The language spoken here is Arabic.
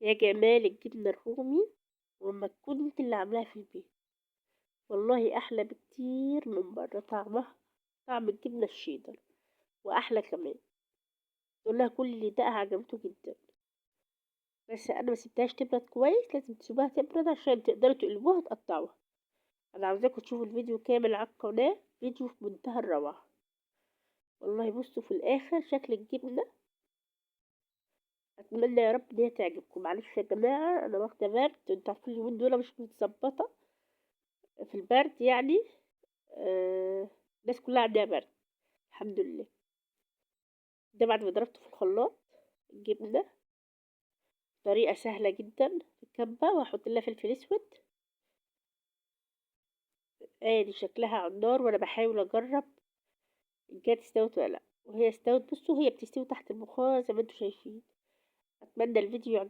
يا جمال الجبنة الرومي وما تكون انت اللي عاملاها في البيت، والله احلى بكتير من بره. طعمها طعم الجبنة الشيدر واحلى كمان. تقول لها كل اللي دقها عجبته جدا. بس انا ما سبتهاش تبرد كويس، لازم تسيبوها تبرد عشان تقدروا تقلبوها تقطعوها. انا عاوزاكم تشوفوا الفيديو كامل على القناة، فيديو في منتهى الروعة. والله بصوا في الاخر شكل الجبنة. اتمنى يا رب ان هي تعجبكم. معلش يا جماعة انا واخدة برد، انتوا عارفين اليومين دول مش متظبطة في البرد يعني. الناس كلها عندها برد الحمد لله. ده بعد ما ضربته في الخلاط الجبنة، طريقة سهلة جدا في الكبة، وهحط لها فلفل اسود. ادي شكلها على النار وانا بحاول اجرب ان كانت استوت ولا لا. وهي استوت، بصوا هي بتستوي تحت البخار زي ما انتوا شايفين. اتمنى الفيديو يعجبكم.